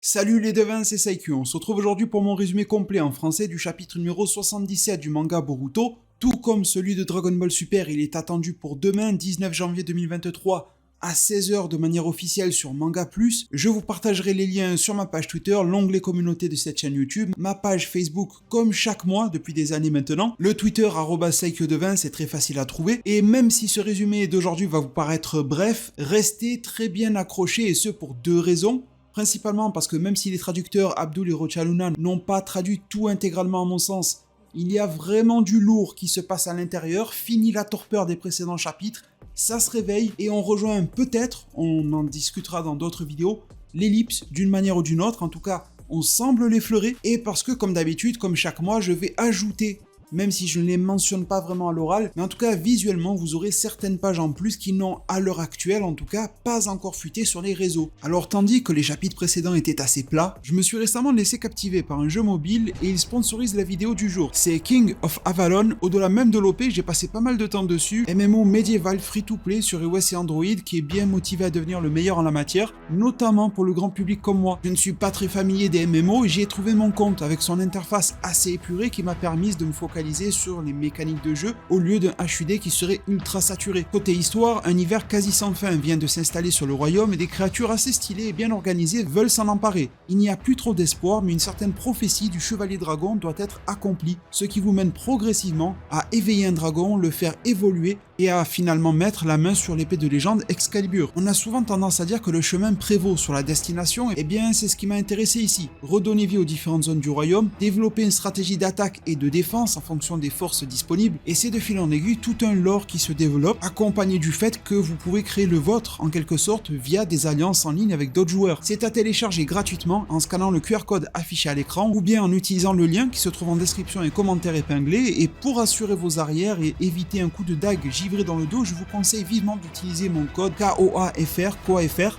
Salut les devins, c'est Saikyu. On se retrouve aujourd'hui pour mon résumé complet en français du chapitre numéro 77 du manga Boruto. Tout comme celui de Dragon Ball Super, il est attendu pour demain, 19 janvier 2023, à 16 h de manière officielle sur Manga Plus. Je vous partagerai les liens sur ma page Twitter, l'onglet communauté de cette chaîne YouTube, ma page Facebook comme chaque mois depuis des années maintenant. Le Twitter @SaikyoDevin, c'est très facile à trouver. Et même si ce résumé d'aujourd'hui va vous paraître bref, restez très bien accrochés et ce pour deux raisons. Principalement parce que même si les traducteurs Abdul et Rochaluna n'ont pas traduit tout intégralement à mon sens, il y a vraiment du lourd qui se passe à l'intérieur, fini la torpeur des précédents chapitres, ça se réveille et on rejoint peut-être, on en discutera dans d'autres vidéos, l'ellipse d'une manière ou d'une autre, en tout cas on semble l'effleurer, et parce que comme d'habitude, comme chaque mois, je vais ajouter, même si je ne les mentionne pas vraiment à l'oral, mais en tout cas visuellement vous aurez certaines pages en plus qui n'ont à l'heure actuelle en tout cas pas encore fuité sur les réseaux. Alors tandis que les chapitres précédents étaient assez plats, je me suis récemment laissé captiver par un jeu mobile et il sponsorise la vidéo du jour. C'est King of Avalon, au-delà même de l'OP, j'ai passé pas mal de temps dessus, MMO médiéval free-to-play sur iOS et Android qui est bien motivé à devenir le meilleur en la matière, notamment pour le grand public comme moi. Je ne suis pas très familier des MMO et j'y ai trouvé mon compte avec son interface assez épurée qui m'a permis de me focaliser sur les mécaniques de jeu au lieu d'un HUD qui serait ultra saturé. Côté histoire, un hiver quasi sans fin vient de s'installer sur le royaume et des créatures assez stylées et bien organisées veulent s'en emparer. Il n'y a plus trop d'espoir, mais une certaine prophétie du chevalier dragon doit être accomplie, ce qui vous mène progressivement à éveiller un dragon, le faire évoluer et à finalement mettre la main sur l'épée de légende Excalibur. On a souvent tendance à dire que le chemin prévaut sur la destination, et bien c'est ce qui m'a intéressé ici. Redonner vie aux différentes zones du royaume, développer une stratégie d'attaque et de défense en fonction des forces disponibles, et c'est de fil en aiguille tout un lore qui se développe, accompagné du fait que vous pouvez créer le vôtre en quelque sorte via des alliances en ligne avec d'autres joueurs. C'est à télécharger gratuitement en scannant le QR code affiché à l'écran ou bien en utilisant le lien qui se trouve en description et commentaire épinglé, et pour assurer vos arrières et éviter un coup de dague givré dans le dos, je vous conseille vivement d'utiliser mon code KOAFR pour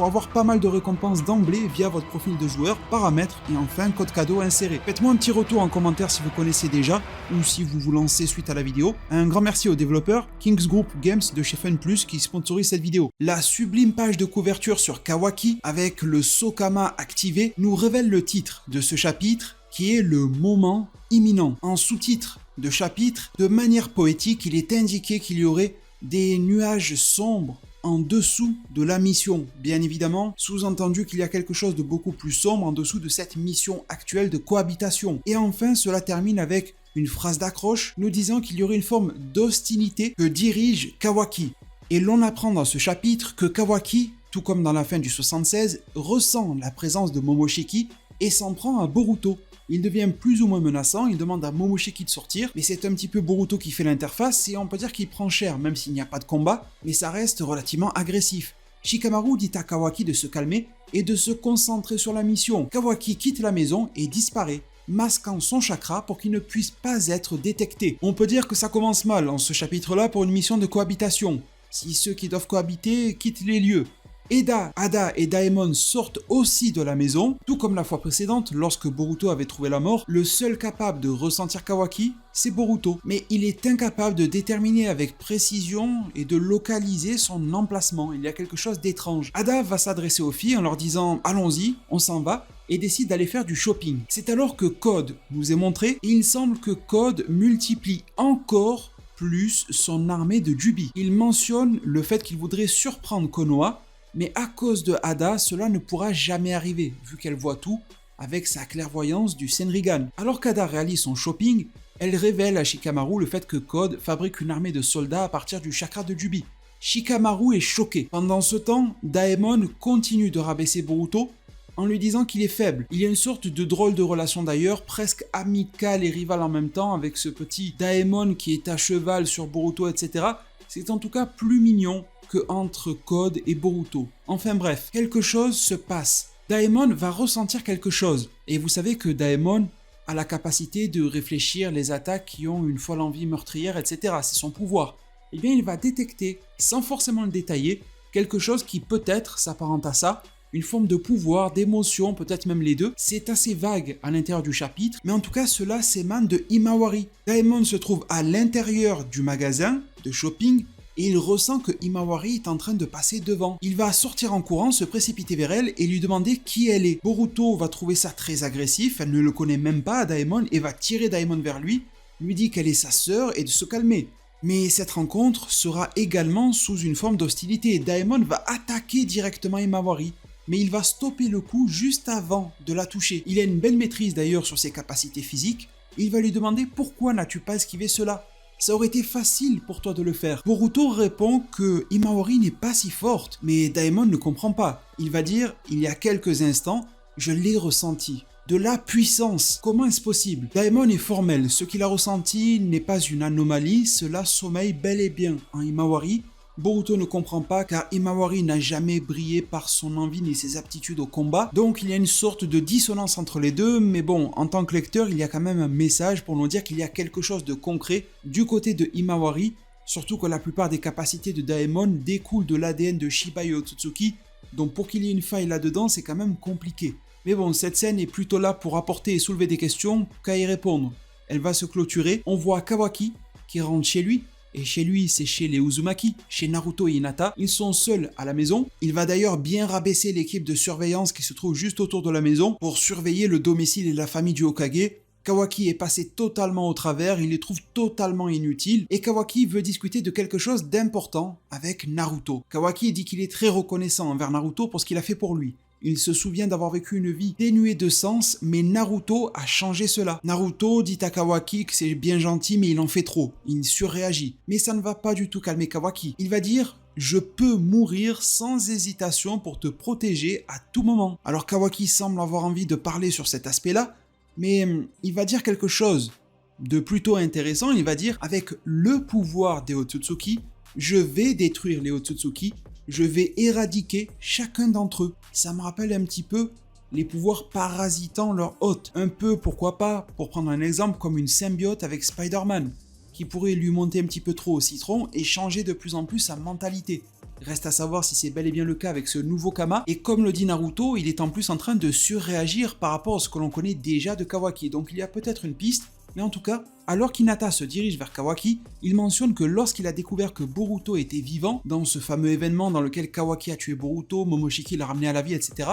avoir pas mal de récompenses d'emblée via votre profil de joueur, paramètres et enfin code cadeau inséré. Faites-moi un petit retour en commentaire si vous connaissez déjà ou si vous vous lancez suite à la vidéo. Un grand merci aux développeurs Kings Group Games de chez Fun Plus qui sponsorise cette vidéo. La sublime page de couverture sur Kawaki avec le Sokama activé nous révèle le titre de ce chapitre qui est le moment imminent. En sous-titre de chapitre, de manière poétique, il est indiqué qu'il y aurait des nuages sombres en dessous de la mission. Bien évidemment, sous-entendu qu'il y a quelque chose de beaucoup plus sombre en dessous de cette mission actuelle de cohabitation. Et enfin, cela termine avec une phrase d'accroche nous disant qu'il y aurait une forme d'hostilité que dirige Kawaki. Et l'on apprend dans ce chapitre que Kawaki, tout comme dans la fin du 76, ressent la présence de Momoshiki et s'en prend à Boruto. Il devient plus ou moins menaçant, il demande à Momoshiki de sortir, mais c'est un petit peu Boruto qui fait l'interface et on peut dire qu'il prend cher, même s'il n'y a pas de combat, mais ça reste relativement agressif. Shikamaru dit à Kawaki de se calmer et de se concentrer sur la mission. Kawaki quitte la maison et disparaît, masquant son chakra pour qu'il ne puisse pas être détecté. On peut dire que ça commence mal en ce chapitre-là pour une mission de cohabitation, si ceux qui doivent cohabiter quittent les lieux. Eda, Ada et Daemon sortent aussi de la maison, tout comme la fois précédente, lorsque Boruto avait trouvé la mort, le seul capable de ressentir Kawaki, c'est Boruto. Mais il est incapable de déterminer avec précision et de localiser son emplacement, il y a quelque chose d'étrange. Ada va s'adresser aux filles en leur disant « Allons-y, on s'en va », et décide d'aller faire du shopping. C'est alors que Code nous est montré, et il semble que Code multiplie encore plus son armée de Jubi. Il mentionne le fait qu'il voudrait surprendre Konoha, mais à cause de Ada, cela ne pourra jamais arriver, vu qu'elle voit tout avec sa clairvoyance du Senrigan. Alors qu'Ada réalise son shopping, elle révèle à Shikamaru le fait que Code fabrique une armée de soldats à partir du chakra de Jubi. Shikamaru est choqué. Pendant ce temps, Daemon continue de rabaisser Boruto en lui disant qu'il est faible. Il y a une sorte de drôle de relation d'ailleurs, presque amicale et rivale en même temps, avec ce petit Daemon qui est à cheval sur Boruto, etc. C'est en tout cas plus mignon que entre Code et Boruto. Enfin bref, quelque chose se passe. Daemon va ressentir quelque chose. Et vous savez que Daemon a la capacité de réfléchir les attaques qui ont une folle envie meurtrière, etc. C'est son pouvoir. Eh bien, il va détecter, sans forcément le détailler, quelque chose qui peut-être s'apparente à ça, une forme de pouvoir, d'émotion, peut-être même les deux. C'est assez vague à l'intérieur du chapitre, mais en tout cas cela s'émane de Himawari. Daemon se trouve à l'intérieur du magasin de shopping et il ressent que Himawari est en train de passer devant. Il va sortir en courant, se précipiter vers elle et lui demander qui elle est. Boruto va trouver ça très agressif, elle ne le connaît même pas, Daemon, et va tirer Daemon vers lui dit qu'elle est sa sœur et de se calmer. Mais cette rencontre sera également sous une forme d'hostilité. Daemon va attaquer directement Himawari, mais il va stopper le coup juste avant de la toucher. Il a une belle maîtrise d'ailleurs sur ses capacités physiques. Il va lui demander pourquoi n'as-tu pas esquivé cela? Ça aurait été facile pour toi de le faire. Boruto répond que Himawari n'est pas si forte, mais Daemon ne comprend pas. Il va dire, il y a quelques instants, je l'ai ressenti. De la puissance. Comment est-ce possible? Daemon est formel, ce qu'il a ressenti n'est pas une anomalie, cela sommeille bel et bien en Himawari. Boruto ne comprend pas car Himawari n'a jamais brillé par son envie ni ses aptitudes au combat, donc il y a une sorte de dissonance entre les deux, mais bon, en tant que lecteur, il y a quand même un message pour nous dire qu'il y a quelque chose de concret du côté de Himawari, surtout que la plupart des capacités de Daemon découlent de l'ADN de Shibai Otsutsuki, donc pour qu'il y ait une faille là-dedans, c'est quand même compliqué. Mais bon, cette scène est plutôt là pour apporter et soulever des questions qu'à y répondre. Elle va se clôturer, on voit Kawaki qui rentre chez lui, et chez lui c'est chez les Uzumaki, chez Naruto et Hinata, ils sont seuls à la maison. Il va d'ailleurs bien rabaisser l'équipe de surveillance qui se trouve juste autour de la maison pour surveiller le domicile et la famille du Hokage. Kawaki est passé totalement au travers, il les trouve totalement inutiles, et Kawaki veut discuter de quelque chose d'important avec Naruto. Kawaki dit qu'il est très reconnaissant envers Naruto pour ce qu'il a fait pour lui. Il se souvient d'avoir vécu une vie dénuée de sens, mais Naruto a changé cela. Naruto dit à Kawaki que c'est bien gentil, mais il en fait trop. Il surréagit. Mais ça ne va pas du tout calmer Kawaki. Il va dire « Je peux mourir sans hésitation pour te protéger à tout moment ». Alors Kawaki semble avoir envie de parler sur cet aspect-là, mais il va dire quelque chose de plutôt intéressant. Il va dire « Avec le pouvoir des Otsutsuki, je vais détruire les Otsutsuki, je vais éradiquer chacun d'entre eux ». Ça me rappelle un petit peu les pouvoirs parasitant leur hôte. Un peu, pourquoi pas, pour prendre un exemple, comme une symbiote avec Spider-Man, qui pourrait lui monter un petit peu trop au citron et changer de plus en plus sa mentalité. Reste à savoir si c'est bel et bien le cas avec ce nouveau Kama, et comme le dit Naruto, il est en plus en train de surréagir par rapport à ce que l'on connaît déjà de Kawaki, donc il y a peut-être une piste, mais en tout cas, alors qu'Hinata se dirige vers Kawaki, il mentionne que lorsqu'il a découvert que Boruto était vivant, dans ce fameux événement dans lequel Kawaki a tué Boruto, Momoshiki l'a ramené à la vie, etc.,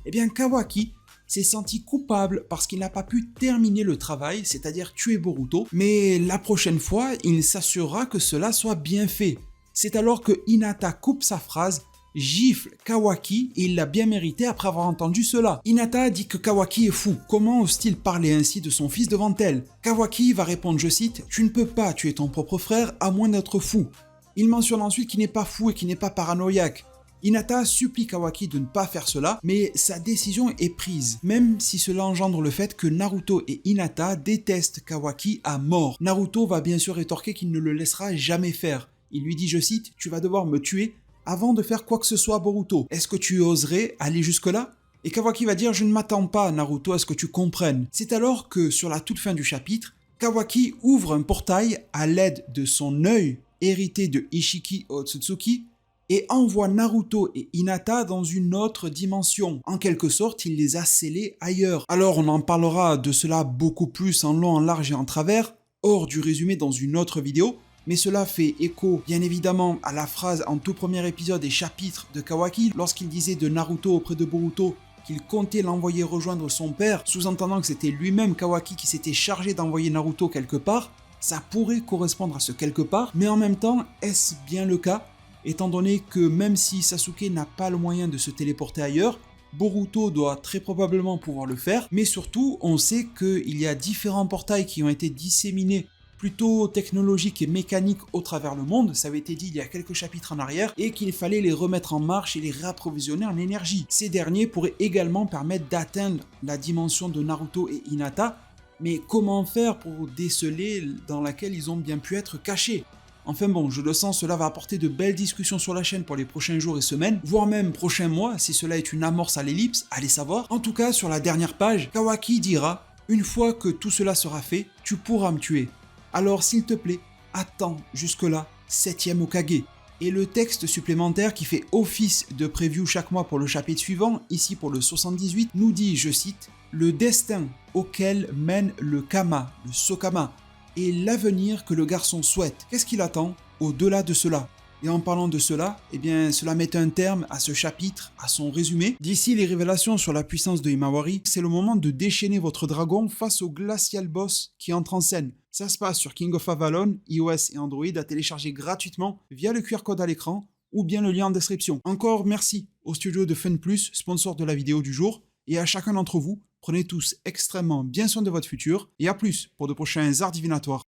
eh bien Kawaki s'est senti coupable parce qu'il n'a pas pu terminer le travail, c'est-à-dire tuer Boruto, mais la prochaine fois, il s'assurera que cela soit bien fait. C'est alors que Hinata coupe sa phrase, gifle Kawaki et il l'a bien mérité après avoir entendu cela. Hinata dit que Kawaki est fou, comment ose-t-il parler ainsi de son fils devant elle? Kawaki va répondre, je cite, « Tu ne peux pas tuer ton propre frère à moins d'être fou ». Il mentionne ensuite qu'il n'est pas fou et qu'il n'est pas paranoïaque. Hinata supplie Kawaki de ne pas faire cela, mais sa décision est prise, même si cela engendre le fait que Naruto et Hinata détestent Kawaki à mort. Naruto va bien sûr rétorquer qu'il ne le laissera jamais faire. Il lui dit, je cite, « Tu vas devoir me tuer avant de faire quoi que ce soit à Boruto. Est-ce que tu oserais aller jusque-là » Et Kawaki va dire « Je ne m'attends pas, Naruto, à ce que tu comprennes ». C'est alors que, sur la toute fin du chapitre, Kawaki ouvre un portail à l'aide de son œil hérité de Ishiki Otsutsuki et envoie Naruto et Hinata dans une autre dimension. En quelque sorte, il les a scellés ailleurs. Alors on en parlera de cela beaucoup plus en long, en large et en travers, hors du résumé dans une autre vidéo, mais cela fait écho bien évidemment à la phrase en tout premier épisode et chapitre de Kawaki lorsqu'il disait de Naruto auprès de Boruto qu'il comptait l'envoyer rejoindre son père, sous-entendant que c'était lui-même Kawaki qui s'était chargé d'envoyer Naruto quelque part. Ça pourrait correspondre à ce quelque part, mais en même temps, est-ce bien le cas, étant donné que même si Sasuke n'a pas le moyen de se téléporter ailleurs, Boruto doit très probablement pouvoir le faire, mais surtout, on sait qu'il y a différents portails qui ont été disséminés plutôt technologiques et mécaniques au travers le monde, ça avait été dit il y a quelques chapitres en arrière, et qu'il fallait les remettre en marche et les réapprovisionner en énergie. Ces derniers pourraient également permettre d'atteindre la dimension de Naruto et Hinata, mais comment faire pour déceler dans laquelle ils ont bien pu être cachés? Enfin bon, je le sens, cela va apporter de belles discussions sur la chaîne pour les prochains jours et semaines, voire même prochains mois, si cela est une amorce à l'ellipse, allez savoir. En tout cas, sur la dernière page, Kawaki dira « Une fois que tout cela sera fait, tu pourras me tuer. Alors s'il te plaît, attends jusque-là, 7e Hokage ». Et le texte supplémentaire qui fait office de preview chaque mois pour le chapitre suivant, ici pour le 78, nous dit, je cite, « Le destin auquel mène le Kama, le Sokama, et l'avenir que le garçon souhaite. Qu'est-ce qu'il attend au-delà de cela ?» Et en parlant de cela, eh bien cela met un terme à ce chapitre, à son résumé. D'ici les révélations sur la puissance de Himawari, c'est le moment de déchaîner votre dragon face au glacial boss qui entre en scène. Ça se passe sur King of Avalon, iOS et Android à télécharger gratuitement via le QR code à l'écran ou bien le lien en description. Encore merci au studio de FunPlus, sponsor de la vidéo du jour, et à chacun d'entre vous, prenez tous extrêmement bien soin de votre futur, et à plus pour de prochains arts divinatoires.